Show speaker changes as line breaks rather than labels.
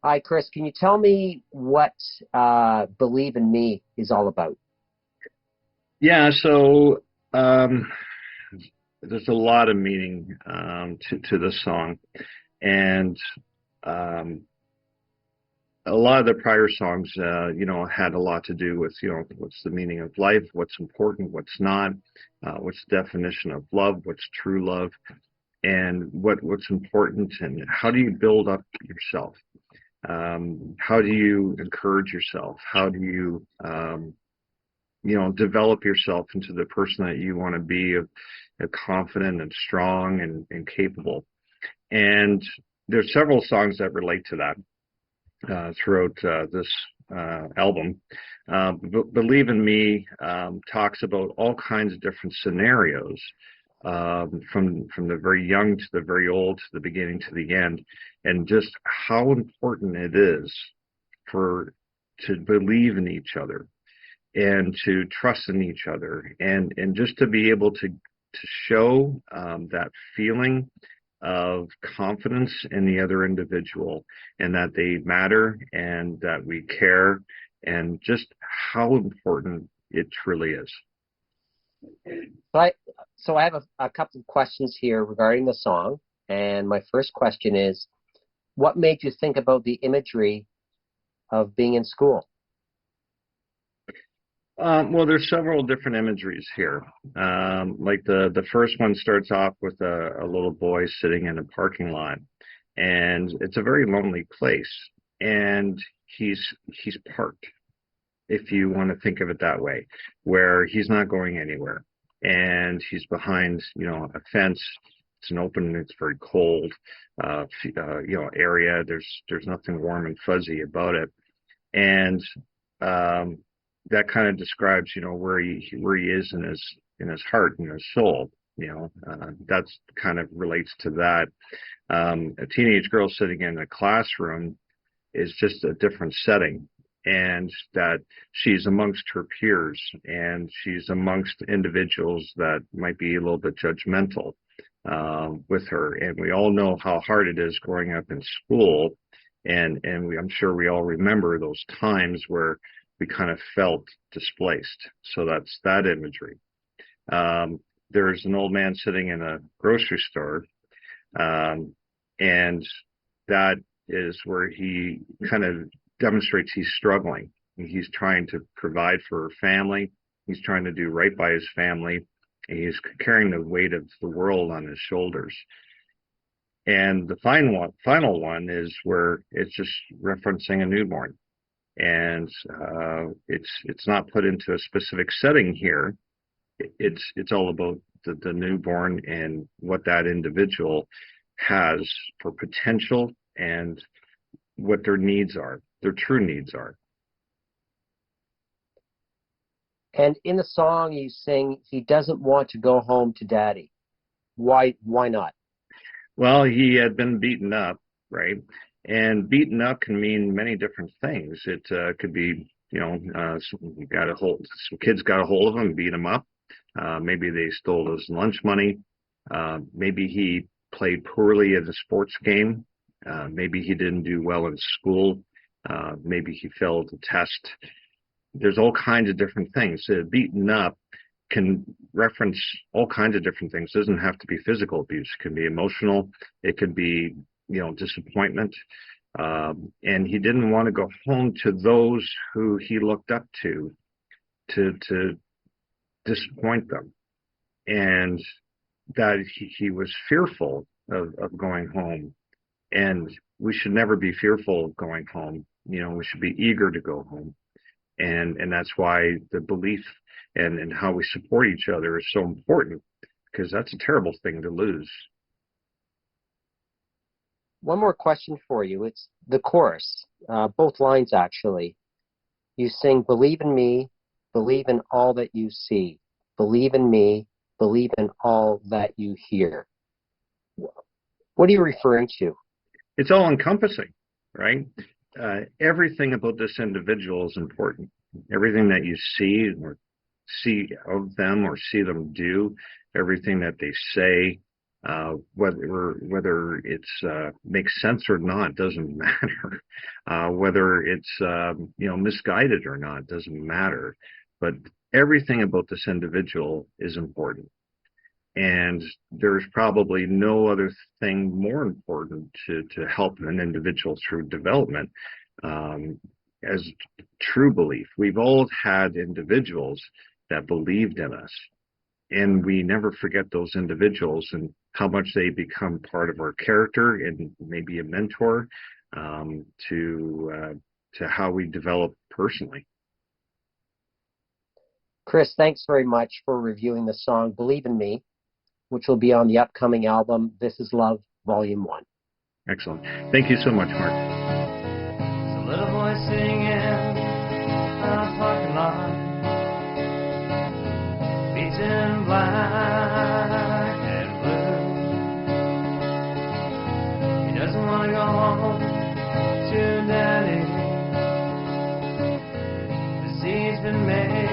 Hi, Chris. Can you tell me what Believe in Me is all about?
Yeah, so um, there's a lot of meaning to the song, and um, a lot of the prior songs, had a lot to do with, what's the meaning of life, what's important, what's not, what's the definition of love, what's true love, and what's important, and how do you build up yourself? How do you encourage yourself? How do you develop yourself into the person that you want to be, confident and strong and capable. And there's several songs that relate to that throughout this album. Believe in Me talks about all kinds of different scenarios, from the very young to the very old, to the beginning to the end, and just how important it is for to believe in each other and to trust in each other, and just to be able to show that feeling of confidence in the other individual, and that they matter and that we care, and just how important it truly is.
So I, so I have a couple of questions here regarding the song. And my first question is, what made you think about the imagery of being in school?
Well, there's several different imageries here. Like the first one starts off with a little boy sitting in a parking lot, and it's a very lonely place, and he's parked, if you want to think of it that way, where he's not going anywhere, and he's behind, a fence. It's an open, it's very cold, area. There's nothing warm and fuzzy about it, and um, that kind of describes, where he is in his heart and his soul. That's kind of relates to that. A teenage girl sitting in a classroom is just a different setting, and that she's amongst her peers, and she's amongst individuals that might be a little bit judgmental with her. And we all know how hard it is growing up in school, and I'm sure we all remember those times where we kind of felt displaced. So that's that imagery. There's an old man sitting in a grocery store, um, and that is where he kind of demonstrates he's struggling. He's trying to provide for her family. He's trying to do right by his family. And he's carrying the weight of the world on his shoulders. And the final one is where it's just referencing a newborn, and it's not put into a specific setting here. It's all about the newborn and what that individual has for potential, and what their needs are, their true needs are.
And in the song, you sing, he doesn't want to go home to daddy. Why not?
Well, he had been beaten up, right? And beaten up can mean many different things. It could be, some kids got a hold of him, beat him up. Maybe they stole his lunch money. Maybe he played poorly at a sports game. Maybe he didn't do well in school. Maybe he failed a test. There's all kinds of different things. Beaten up can reference all kinds of different things. It doesn't have to be physical abuse. It can be emotional. It could be, disappointment. And he didn't want to go home to those who he looked up to disappoint them. And that he was fearful of going home. And we should never be fearful of going home. We should be eager to go home. And that's why the belief and how we support each other is so important, because that's a terrible thing to lose.
One more question for you. It's the chorus, both lines actually. You sing, believe in me, believe in all that you see. Believe in me, believe in all that you hear. What are you referring to?
It's all encompassing, right? Everything about this individual is important. Everything that you see or see of them or see them do, everything that they say, Whether it's makes sense or not doesn't matter. Whether it's misguided or not doesn't matter. But everything about this individual is important. And there's probably no other thing more important to help an individual through development as true belief. We've all had individuals that believed in us, and we never forget those individuals and how much they become part of our character and maybe a mentor to how we develop personally.
Chris, thanks very much for reviewing the song Believe in Me, which will be on the upcoming album This Is Love, Volume 1.
Excellent. Thank you so much, Mark.
There's a little boy singing in a parking lot, beats in black and blue. He doesn't want to go home to daddy, 'cause he's been made